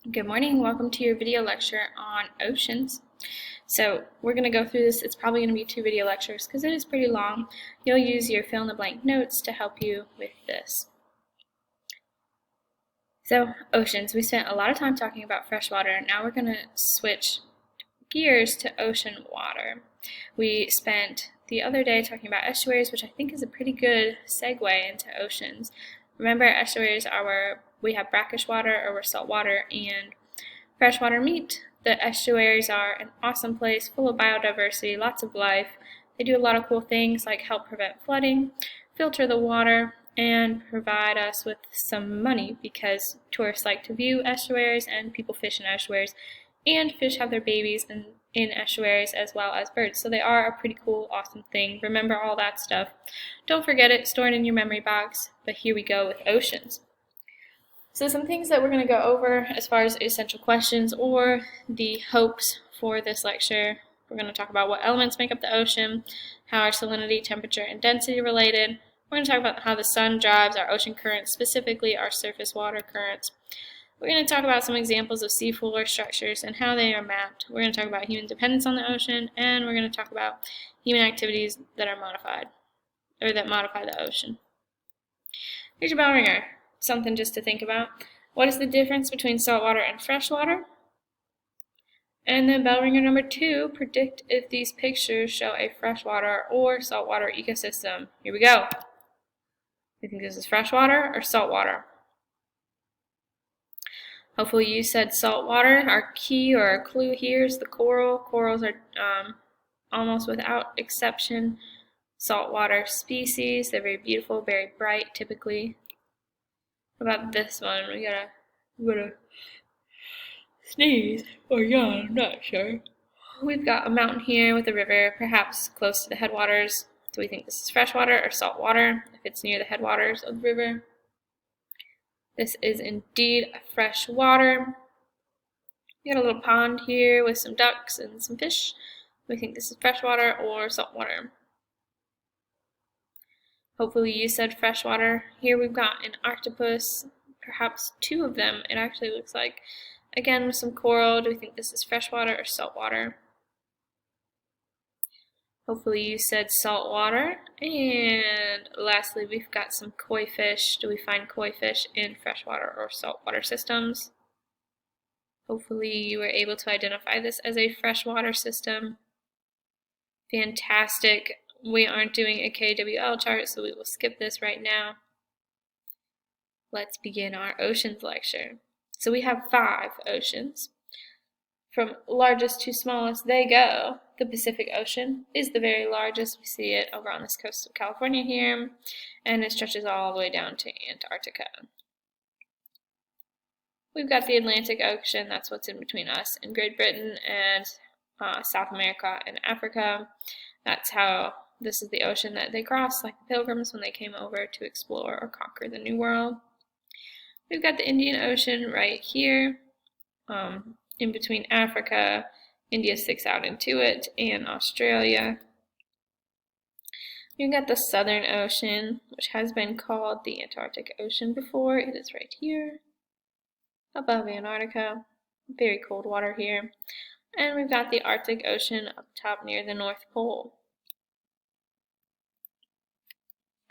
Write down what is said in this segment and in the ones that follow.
Good morning, welcome to your video lecture on oceans. So we're going to go through this. It's probably going to be 2 video lectures because it is pretty long. You'll use your fill-in-the-blank notes to help you with this. So oceans, we spent a lot of time talking about freshwater. Now we're going to switch gears to ocean water. We spent the other day talking about estuaries, which I think is a pretty good segue into oceans. Remember, estuaries are where we have brackish water or where salt water and freshwater meet. The estuaries are an awesome place full of biodiversity, lots of life. They do a lot of cool things like help prevent flooding, filter the water, and provide us with some money because tourists like to view estuaries and people fish in estuaries, and fish have their babies in estuaries as well as birds. So they are a pretty cool, awesome thing. Remember all that stuff. Don't forget it, store it in your memory box. But here we go with oceans. So some things that we're going to go over as far as essential questions or the hopes for this lecture. We're going to talk about what elements make up the ocean, how are salinity, temperature, and density related. We're going to talk about how the sun drives our ocean currents, specifically our surface water currents. We're going to talk about some examples of seafloor structures and how they are mapped. We're going to talk about human dependence on the ocean, and we're going to talk about human activities that are modified, or that modify the ocean. Here's your bell ringer, something just to think about. What is the difference between saltwater and freshwater? And then bell ringer number 2, predict if these pictures show a freshwater or saltwater ecosystem. Here we go. You think this is freshwater or saltwater? Hopefully you said saltwater. Our key or our clue here is the coral. Corals are almost without exception saltwater species. They're very beautiful, very bright typically. What about this one? We gotta sneeze or yawn, I'm not sure. We've got a mountain here with a river, perhaps close to the headwaters. Do we think this is freshwater or saltwater if it's near the headwaters of the river? This is indeed fresh water. We got a little pond here with some ducks and some fish. We think this is freshwater or saltwater. Hopefully you said freshwater. Here we've got an octopus, perhaps 2 of them, it actually looks like. Again, with some coral. Do we think this is freshwater or saltwater? Hopefully you said saltwater. And lastly, we've got some koi fish. Do we find koi fish in freshwater or saltwater systems? Hopefully you were able to identify this as a freshwater system. Fantastic. We aren't doing a KWL chart, so we will skip this right now. Let's begin our oceans lecture. So we have 5 oceans. From largest to smallest they go. The Pacific Ocean is the very largest. We see it over on this coast of California here, and it stretches all the way down to Antarctica. We've got the Atlantic Ocean, that's what's in between us and Great Britain and South America and Africa. That's how this is the ocean that they crossed, like the Pilgrims when they came over to explore or conquer the New World. We've got the Indian Ocean right here, in between Africa. India sticks out into it, and Australia. You've got the Southern Ocean, which has been called the Antarctic Ocean before. It is right here, above Antarctica. Very cold water here. And we've got the Arctic Ocean up top near the North Pole.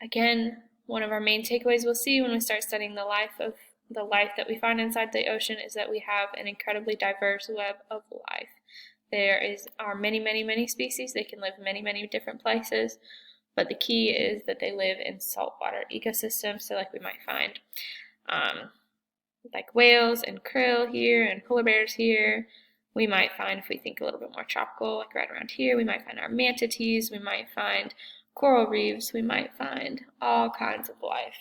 Again, one of our main takeaways we'll see when we start studying the life that we find inside the ocean is that we have an incredibly diverse web of life. There are many, many, many species. They can live in many, many different places, but the key is that they live in saltwater ecosystems. So like we might find like whales and krill here and polar bears here. We might find, if we think a little bit more tropical, like right around here, we might find our manatees, we might find coral reefs, we might find all kinds of life.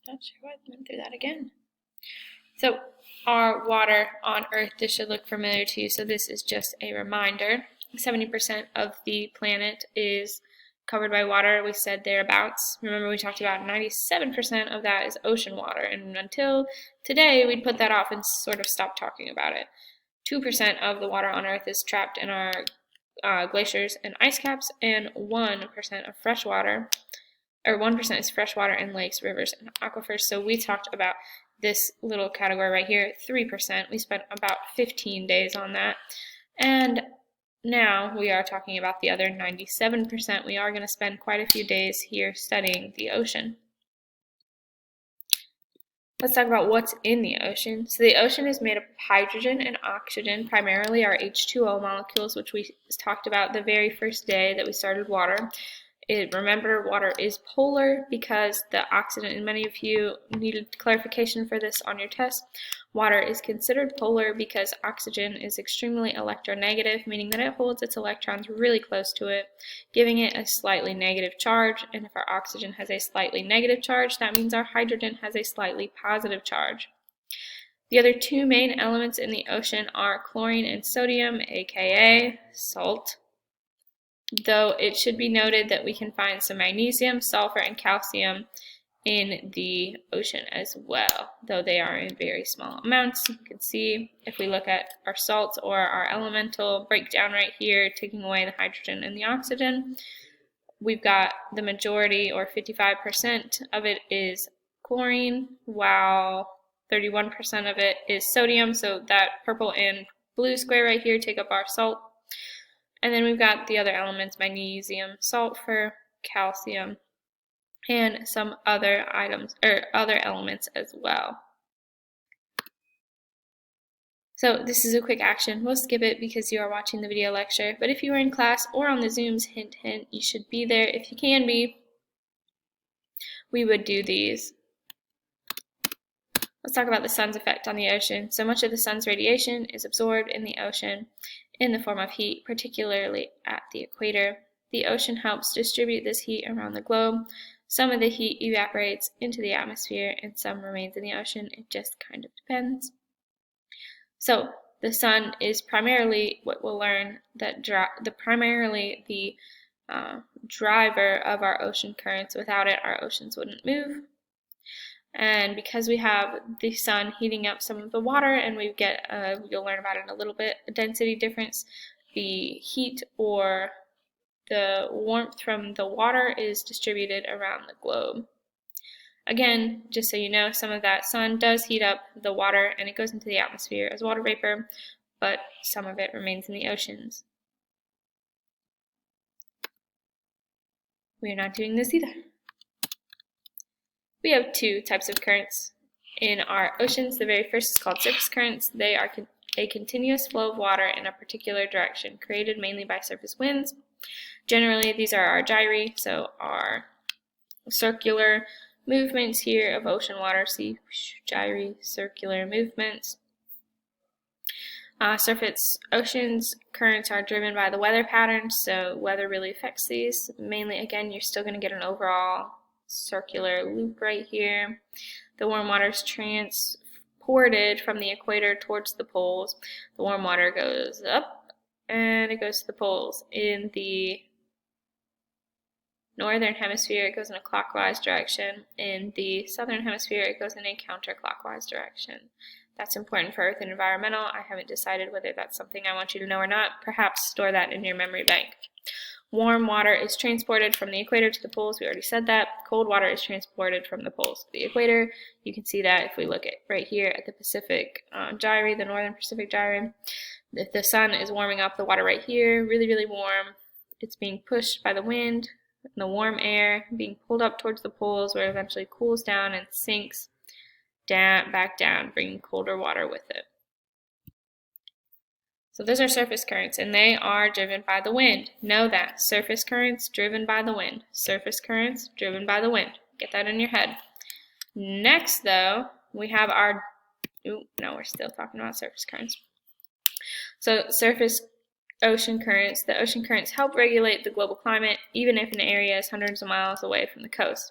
Not sure why I went through that again. So our water on Earth, this should look familiar to you, so this is just a reminder. 70% of the planet is covered by water. We said thereabouts. Remember we talked about 97% of that is ocean water, and until today we'd put that off and sort of stop talking about it. 2% of the water on Earth is trapped in our glaciers and ice caps, and 1% of fresh water or 1% is freshwater in lakes, rivers, and aquifers. So we talked about this little category right here, 3%. We spent about 15 days on that. And now we are talking about the other 97%. We are going to spend quite a few days here studying the ocean. Let's talk about what's in the ocean. So the ocean is made up of hydrogen and oxygen, primarily our H2O molecules, which we talked about the very first day that we started water. Remember, water is polar because the oxygen, and many of you needed clarification for this on your test. Water is considered polar because oxygen is extremely electronegative, meaning that it holds its electrons really close to it, giving it a slightly negative charge. And if our oxygen has a slightly negative charge, that means our hydrogen has a slightly positive charge. The other two main elements in the ocean are chlorine and sodium, aka salt. Though it should be noted that we can find some magnesium, sulfur, and calcium in the ocean as well, though they are in very small amounts. You can see if we look at our salts or our elemental breakdown right here, taking away the hydrogen and the oxygen, we've got the majority, or 55% of it is chlorine, while 31% of it is sodium. So that purple and blue square right here take up our salt. And then we've got the other elements, magnesium, sulfur, calcium, and some other items, or other elements as well. So this is a quick action. We'll skip it because you are watching the video lecture, but if you are in class or on the Zooms, hint, hint, you should be there. If you can be, we would do these. Let's talk about the sun's effect on the ocean. So much of the sun's radiation is absorbed in the ocean in the form of heat, particularly at the equator. The ocean helps distribute this heat around the globe. Some of the heat evaporates into the atmosphere and some remains in the ocean. It just kind of depends. So the sun is primarily what we'll learn that primarily the driver of our ocean currents. Without it, our oceans wouldn't move. And because we have the sun heating up some of the water, and we get, you'll learn about it in a little bit, a density difference, the heat or the warmth from the water is distributed around the globe. Again, just so you know, some of that sun does heat up the water and it goes into the atmosphere as water vapor, but some of it remains in the oceans. We are not doing this either. We have two types of currents in our oceans. The very first is called surface currents. They are a continuous flow of water in a particular direction, created mainly by surface winds. Generally, these are our gyri, so our circular movements here of ocean water. See, gyri, circular movements. Surface oceans currents are driven by the weather patterns, so weather really affects these. Mainly, again, you're still going to get an overall circular loop right here. The warm water is transported from the equator towards the poles. The warm water goes up and it goes to the poles. In the northern hemisphere, it goes in a clockwise direction. In the southern hemisphere, it goes in a counterclockwise direction. That's important for Earth and Environmental. I haven't decided whether that's something I want you to know or not. Perhaps store that in your memory bank. Warm water is transported from the equator to the poles. We already said that. Cold water is transported from the poles to the equator. You can see that if we look at right here at the Pacific gyri, the northern Pacific gyri. If the sun is warming up the water right here, really, really warm, it's being pushed by the wind and the warm air, being pulled up towards the poles where it eventually cools down and sinks down, back down, bringing colder water with it. So those are surface currents, and they are driven by the wind. Know that. Surface currents driven by the wind. Surface currents driven by the wind. Get that in your head. Next, though, we have our... no, we're still talking about surface currents. So surface ocean currents. The ocean currents help regulate the global climate, even if an area is hundreds of miles away from the coast.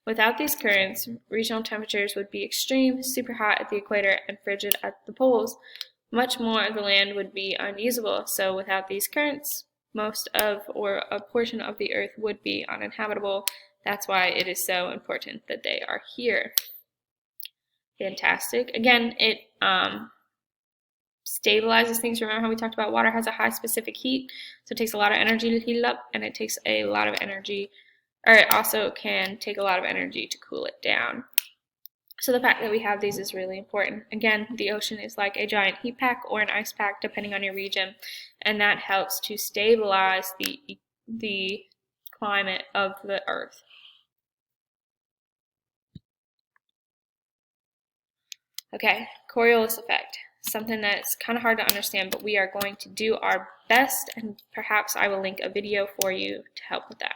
Without these currents, regional temperatures would be extreme, super hot at the equator, and frigid at the poles. Much more of the land would be unusable. So without these currents, most of or a portion of the earth would be uninhabitable. That's why it is so important that they are here. Fantastic. Again, it stabilizes things. Remember how we talked about water has a high specific heat, so it takes a lot of energy to heat it up, and it takes a lot of energy or it also can take a lot of energy to cool it down. So the fact that we have these is really important. Again, the ocean is like a giant heat pack or an ice pack, depending on your region, and that helps to stabilize the climate of the Earth. Okay, Coriolis effect. Something that's kind of hard to understand, but we are going to do our best, and perhaps I will link a video for you to help with that.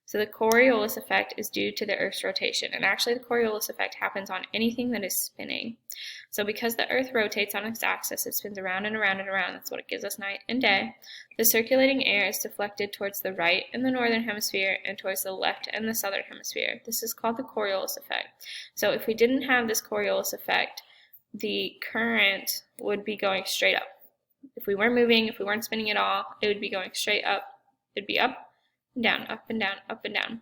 So the Coriolis effect is due to the Earth's rotation, and actually the Coriolis effect happens on anything that is spinning. So because the Earth rotates on its axis, it spins around and around and around. That's what it gives us night and day. The circulating air is deflected towards the right in the northern hemisphere and towards the left in the southern hemisphere. This is called the Coriolis effect. So if we didn't have this Coriolis effect, the current would be going straight up. If we weren't moving, if we weren't spinning at all, it would be going straight up. It'd be up and down, up and down, up and down.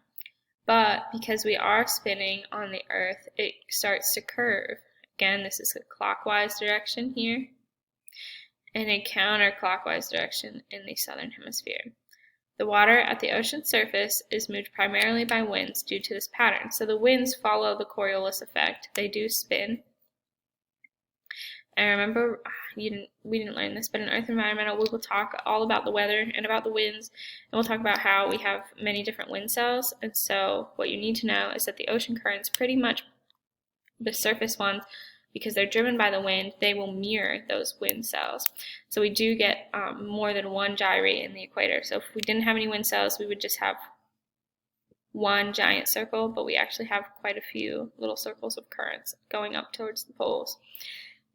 But because we are spinning on the Earth, it starts to curve. Again, this is a clockwise direction here, and a counterclockwise direction in the southern hemisphere. The water at the ocean surface is moved primarily by winds due to this pattern. So the winds follow the Coriolis effect. They do spin. And remember, we didn't learn this, but in Earth Environmental, we will talk all about the weather and about the winds, and we'll talk about how we have many different wind cells. And so what you need to know is that the ocean currents, pretty much the surface ones, because they're driven by the wind, they will mirror those wind cells. So we do get more than one gyrate in the equator. So if we didn't have any wind cells, we would just have one giant circle, but we actually have quite a few little circles of currents going up towards the poles.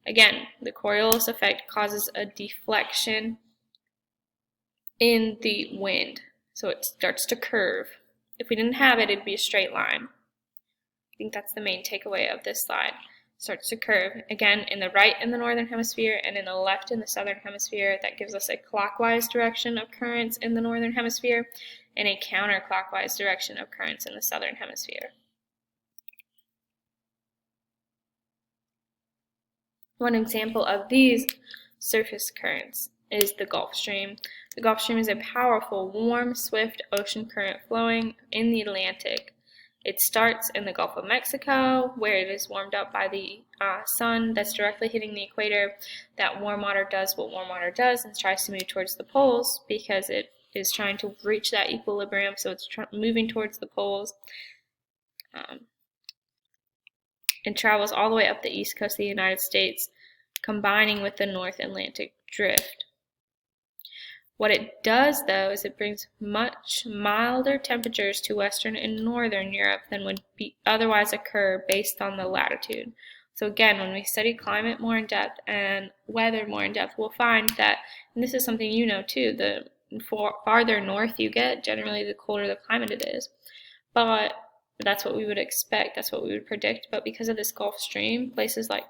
Again, the Coriolis effect causes a deflection in the wind, so it starts to curve. If we didn't have it, it'd be a straight line. I think that's the main takeaway of this slide. It starts to curve, again, in the right in the northern hemisphere and in the left in the southern hemisphere. That gives us a clockwise direction of currents in the northern hemisphere and a counterclockwise direction of currents in the southern hemisphere. One example of these surface currents is the Gulf Stream. The Gulf Stream is a powerful, warm, swift ocean current flowing in the Atlantic. It starts in the Gulf of Mexico, where it is warmed up by the sun that's directly hitting the equator. That warm water does what warm water does and tries to move towards the poles because it is trying to reach that equilibrium, so it's moving towards the poles. And travels all the way up the east coast of the United States, combining with the North Atlantic drift. What it does, though, is it brings much milder temperatures to western and northern Europe than would otherwise occur based on the latitude. So again, when we study climate more in depth and weather more in depth, we'll find that, and this is something you know too, the farther north you get, generally the colder the climate it is. But that's what we would expect, that's what we would predict, but because of this Gulf Stream, places like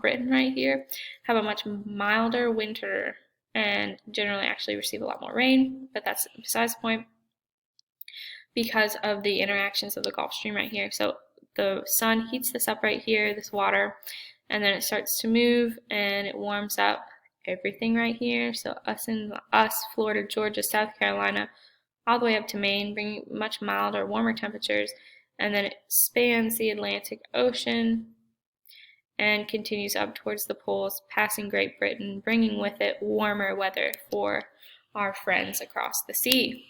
Britain right here have a much milder winter and generally actually receive a lot more rain, but that's besides the point, because of the interactions of the Gulf Stream right here. So the sun heats this up right here, this water, and then it starts to move and it warms up everything right here. So us, Florida, Georgia, South Carolina, all the way up to Maine, bringing much milder, warmer temperatures, and then it spans the Atlantic Ocean and continues up towards the poles, passing Great Britain, bringing with it warmer weather for our friends across the sea.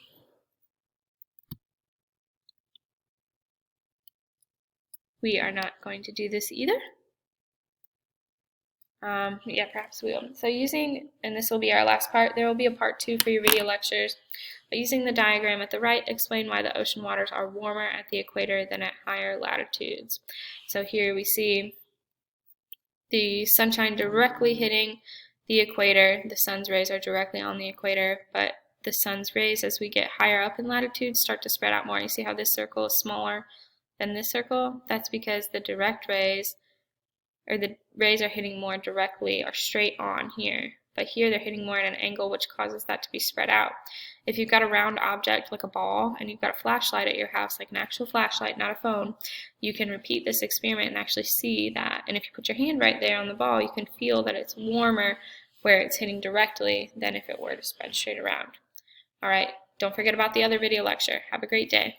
We are not going to do this either. Yeah, perhaps we will. So and this will be our last part, there will be a part 2 for your video lectures. But using the diagram at the right, explain why the ocean waters are warmer at the equator than at higher latitudes. So here we see the sunshine directly hitting the equator. The sun's rays are directly on the equator, but the sun's rays, as we get higher up in latitude, start to spread out more. You see how this circle is smaller than this circle? That's because the direct rays, or the rays are hitting more directly or straight on here. But here they're hitting more at an angle, which causes that to be spread out. If you've got a round object like a ball and you've got a flashlight at your house, like an actual flashlight, not a phone, you can repeat this experiment and actually see that. And if you put your hand right there on the ball, you can feel that it's warmer where it's hitting directly than if it were to spread straight around. All right, don't forget about the other video lecture. Have a great day.